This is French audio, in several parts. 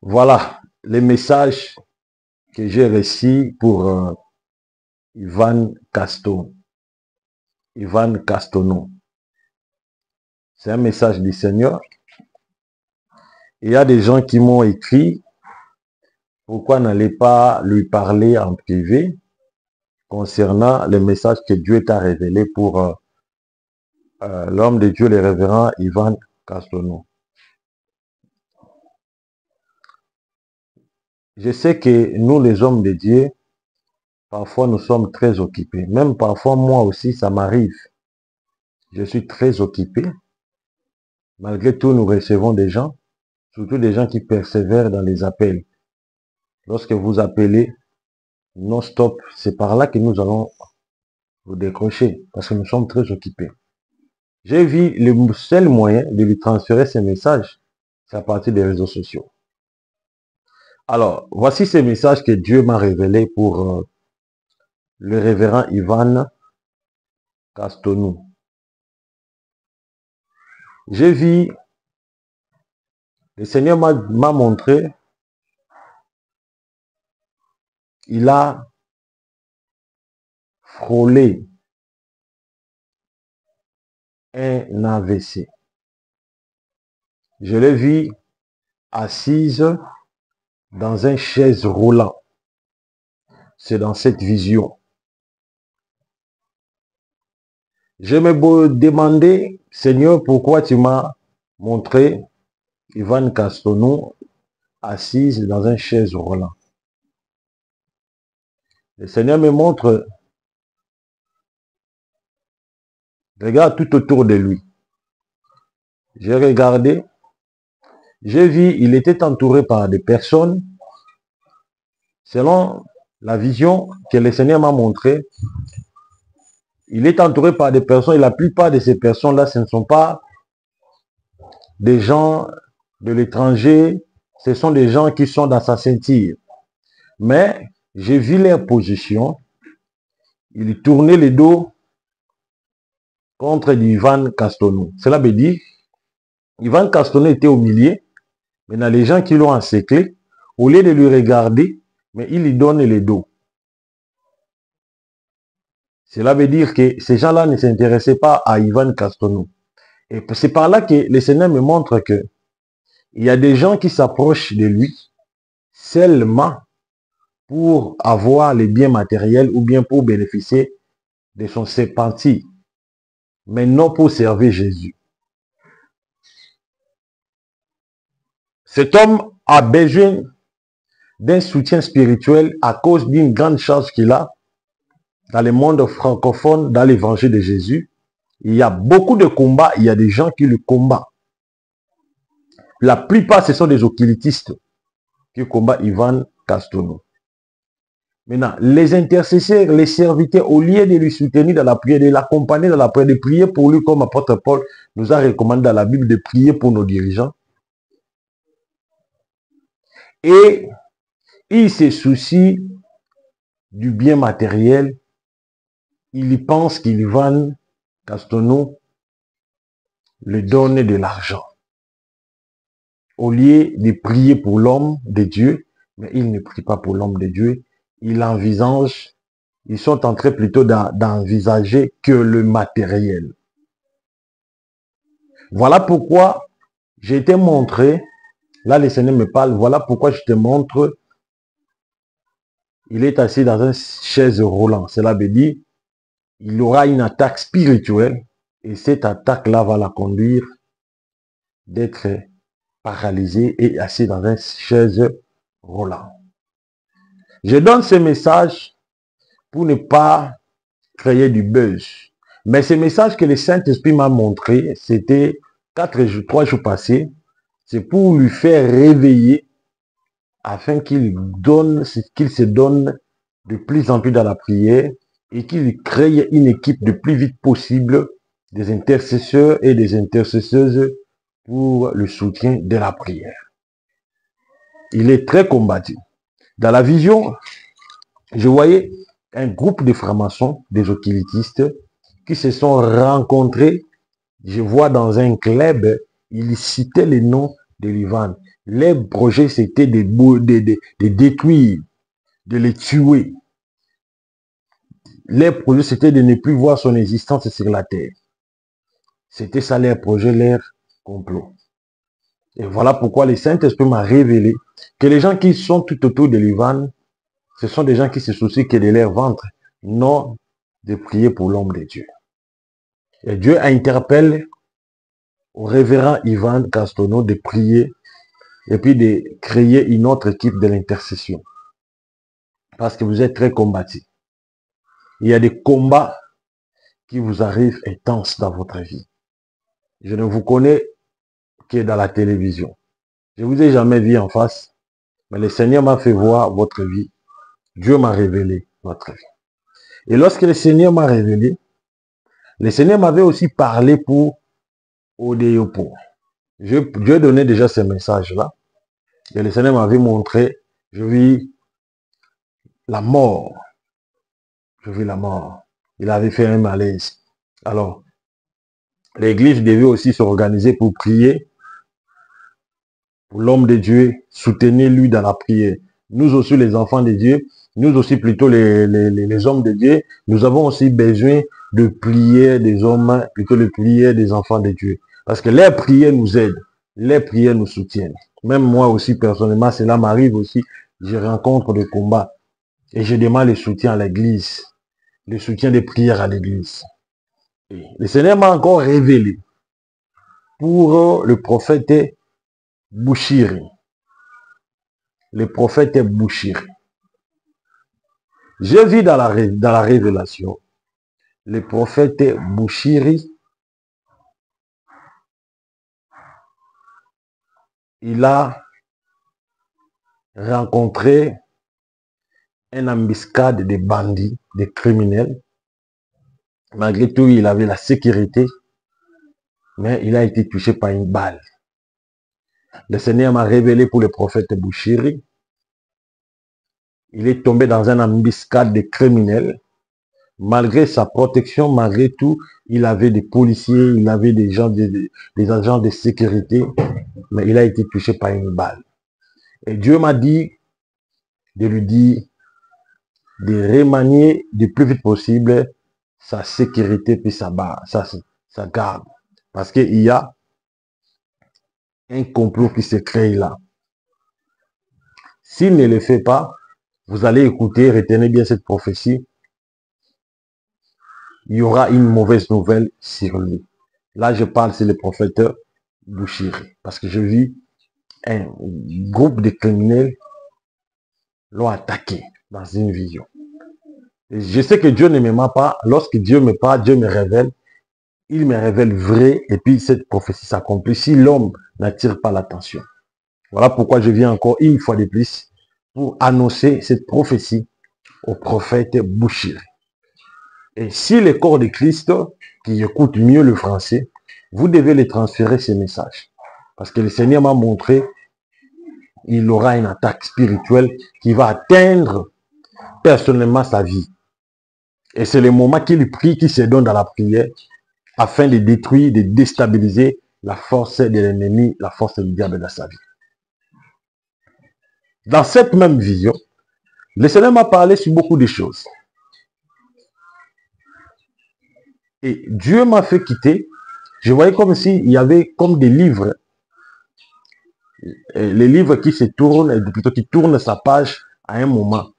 Voilà les messages que j'ai reçus pour Ivan Castono. C'est un message du Seigneur. Il y a des gens qui m'ont écrit, pourquoi n'allez pas lui parler en privé concernant les messages que Dieu t'a révélés pour l'homme de Dieu, le révérend Ivan Castono. Je sais que nous, les hommes de Dieu, parfois nous sommes très occupés. Même parfois, moi aussi, ça m'arrive. Je suis très occupé. Malgré tout, nous recevons des gens, surtout des gens qui persévèrent dans les appels. Lorsque vous appelez non-stop, c'est par là que nous allons vous décrocher, parce que nous sommes très occupés. J'ai vu le seul moyen de lui transférer ces messages, c'est à partir des réseaux sociaux. Alors, voici ces messages que Dieu m'a révélés pour le révérend Ivan Castono. J'ai vu, le Seigneur m'a montré, il a frôlé un AVC. Je l'ai vu assise dans une chaise roulant. C'est dans cette vision. Je me demandais, Seigneur, pourquoi tu m'as montré Ivan Castono assise dans une chaise roulant. Le Seigneur me montre, regarde tout autour de lui. J'ai regardé, j'ai vu, il était entouré par des personnes. Selon la vision que le Seigneur m'a montrée, il est entouré par des personnes, et la plupart de ces personnes-là, ce ne sont pas des gens de l'étranger, ce sont des gens qui sont dans sa ceinture. Mais j'ai vu leur position, ils tournaient le dos contre Ivan Castono. Cela veut dire, Ivan Castono était au milieu, maintenant les gens qui l'ont encerclé, au lieu de lui regarder, mais ils lui donnent le dos. Cela veut dire que ces gens-là ne s'intéressaient pas à Ivan Castono. Et c'est par là que le Seigneur me montre que il y a des gens qui s'approchent de lui seulement pour avoir les biens matériels ou bien pour bénéficier de son sépentis, mais non pour servir Jésus. Cet homme a besoin d'un soutien spirituel à cause d'une grande charge qu'il a dans le monde francophone, dans l'évangile de Jésus. Il y a beaucoup de combats, il y a des gens qui le combattent. La plupart, ce sont des occultistes qui combattent Ivan Castono. Maintenant, les intercesseurs, les serviteurs, au lieu de lui soutenir dans la prière, de l'accompagner dans la prière, de prier pour lui, comme apôtre Paul nous a recommandé dans la Bible de prier pour nos dirigeants. Et il se soucie du bien matériel. Il pense qu'Ivan Castono lui donne de l'argent. Au lieu de prier pour l'homme de Dieu, mais il ne prie pas pour l'homme de Dieu. Il envisage, ils sont en train plutôt d'envisager que le matériel. Voilà pourquoi j'ai été montré, là le Seigneur me parle, voilà pourquoi je te montre, il est assis dans une chaise roulante. Cela veut dire, il aura une attaque spirituelle et cette attaque-là va la conduire d'être paralysé et assis dans une chaise roulante. Je donne ce message pour ne pas créer du buzz. Mais ce message que le Saint-Esprit m'a montré, c'était 3 jours passés, c'est pour lui faire réveiller afin qu'il se donne de plus en plus dans la prière et qu'il crée une équipe de plus vite possible des intercesseurs et des intercesseuses pour le soutien de la prière. Il est très combattu. Dans la vision, je voyais un groupe de francs-maçons, des occultistes, qui se sont rencontrés. Je vois dans un club, ils citaient les noms de l'Ivan. Les projets, c'était de détruire, de les tuer. Les projets, c'était de ne plus voir son existence sur la terre. C'était ça leur projet, leur complot. Et voilà pourquoi le Saint-Esprit m'a révélé que les gens qui sont tout autour de l'Ivan, ce sont des gens qui se soucient que de leur ventre, non de prier pour l'homme de Dieu. Et Dieu interpelle au révérend Ivan Castonneau de prier et puis de créer une autre équipe de l'intercession. Parce que vous êtes très combatifs. Il y a des combats qui vous arrivent intenses dans votre vie. Je ne vous connais que dans la télévision. Je ne vous ai jamais vu en face, mais le Seigneur m'a fait voir votre vie. Dieu m'a révélé votre vie. Et lorsque le Seigneur m'a révélé, le Seigneur m'avait aussi parlé pour Odeyopo. Dieu donnait déjà ce message-là. Et le Seigneur m'avait montré, je vis la mort. Je vis la mort. Il avait fait un malaise. Alors, l'église devait aussi s'organiser pour prier pour l'homme de Dieu, soutenez-lui dans la prière. Nous aussi, les enfants de Dieu, nous aussi plutôt les hommes de Dieu, nous avons aussi besoin de prières des hommes, plutôt de prières des enfants de Dieu. Parce que les prières nous aident, les prières nous soutiennent. Même moi aussi, personnellement, cela m'arrive aussi. Je rencontre des combats et je demande le soutien à l'église, le soutien des prières à l'église. Le Seigneur m'a encore révélé pour le prophète Bouchiri. Le prophète Bouchiri. J'ai vu dans la révélation, le prophète Bouchiri, il a rencontré une embuscade de bandits, de criminels. Malgré tout, il avait la sécurité, mais il a été touché par une balle. Le Seigneur m'a révélé pour le prophète Bouchiri. Il est tombé dans une embuscade de criminels. Malgré sa protection, malgré tout, il avait des policiers, il avait des gens, des agents de sécurité, mais il a été touché par une balle. Et Dieu m'a dit de lui dire de remanier le plus vite possible sa sécurité puis sa garde. Parce qu'il y a un complot qui se crée là. S'il ne le fait pas, vous allez écouter, retenez bien cette prophétie. Il y aura une mauvaise nouvelle sur lui. Là, je parle sur le prophète Bouchiri. Parce que je vis un groupe de criminels l'ont attaqué dans une vision. Et je sais que Dieu ne m'aime pas. Lorsque Dieu me parle, Dieu me révèle. Il me révèle vrai et puis cette prophétie s'accomplit si l'homme n'attire pas l'attention. Voilà pourquoi je viens encore une fois de plus pour annoncer cette prophétie au prophète Bouchiri. Et si les corps de Christ qui écoutent mieux le français, vous devez les transférer ces messages. Parce que le Seigneur m'a montré, il aura une attaque spirituelle qui va atteindre personnellement sa vie. Et c'est le moment qu'il prie, qu'il se donne dans la prière, afin de détruire, de déstabiliser la force de l'ennemi, la force du diable dans sa vie. Dans cette même vision, le Seigneur m'a parlé sur beaucoup de choses. Et Dieu m'a fait quitter. Je voyais comme s'il y avait comme des livres. Les livres qui se tournent, plutôt qui tournent sa page à un moment.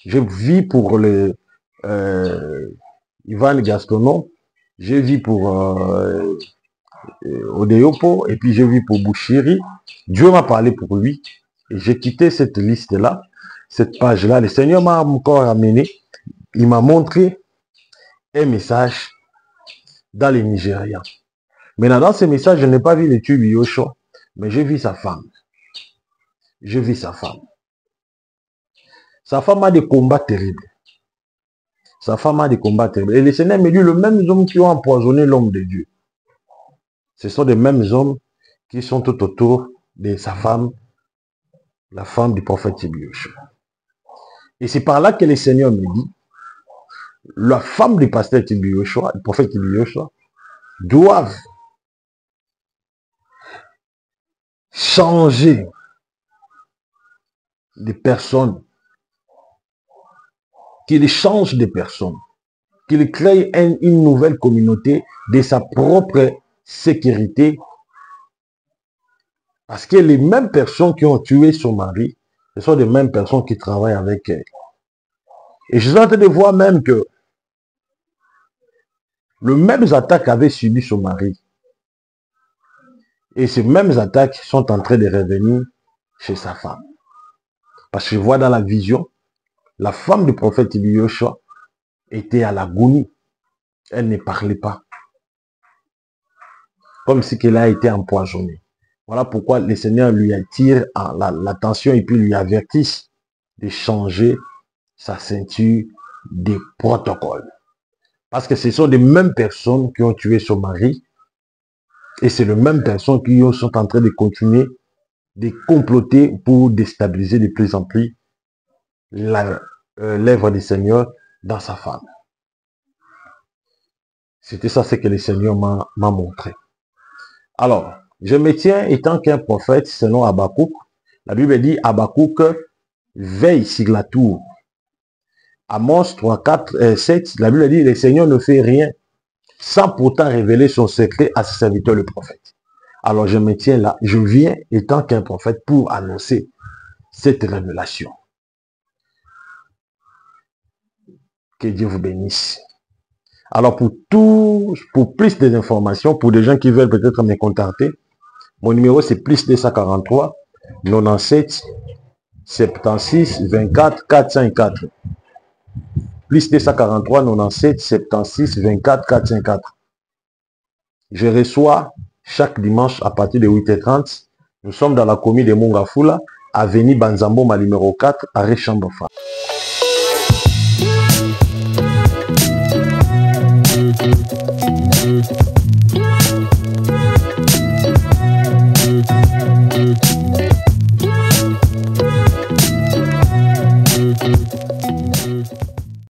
Je vis pour le Ivan Gastonneau, je vis pour Odeyopo, et puis je vis pour Bouchiri. Dieu m'a parlé pour lui. Et j'ai quitté cette liste-là, cette page-là. Le Seigneur m'a encore amené. Il m'a montré un message dans les Nigériens. Maintenant, dans ce message, je n'ai pas vu le tube Yoshua, mais j'ai vu sa femme. Je vis sa femme. Sa femme a des combats terribles. Sa femme a des combats terribles. Et le Seigneur me dit, les mêmes hommes qui ont empoisonné l'homme de Dieu, ce sont les mêmes hommes qui sont tout autour de sa femme, la femme du prophète Yoshua. Et c'est par là que le Seigneur me dit, la femme du pasteur Yoshua, du prophète Yoshua, doivent changer des personnes, qu'il change des personnes, qu'il crée une nouvelle communauté de sa propre sécurité. Parce que les mêmes personnes qui ont tué son mari, ce sont les mêmes personnes qui travaillent avec elle. Et je suis en train de voir même que les mêmes attaques avaient subi son mari. Et ces mêmes attaques sont en train de revenir chez sa femme. Parce que je vois dans la vision, la femme du prophète Yoshua était à l'agonie. Elle ne parlait pas. Comme si qu'elle a été empoisonnée. Voilà pourquoi le Seigneur lui attire l'attention et puis lui avertisse de changer sa ceinture de protocole. Parce que ce sont les mêmes personnes qui ont tué son mari et c'est les mêmes personnes qui sont en train de continuer de comploter pour déstabiliser de plus en plus l'œuvre du Seigneur dans sa femme. C'était ça ce que le Seigneur m'a montré. Alors, je me tiens étant qu'un prophète selon Habakkuk. La Bible dit Habakkuk veille sur la tour. Amos 3, 4, 7, la Bible dit le Seigneur ne fait rien sans pourtant révéler son secret à ses serviteurs le prophète. Alors je me tiens là, je viens étant qu'un prophète pour annoncer cette révélation. Que Dieu vous bénisse. Alors pour plus d'informations, pour des gens qui veulent peut-être me contacter, mon numéro c'est plus 243 97 76 24 454. Plus 243 97 76 24 454. Je reçois chaque dimanche à partir de 8h30. Nous sommes dans la commune de Mongafula, avenue Banzamboma numéro 4, arrêt Chambre-Fa.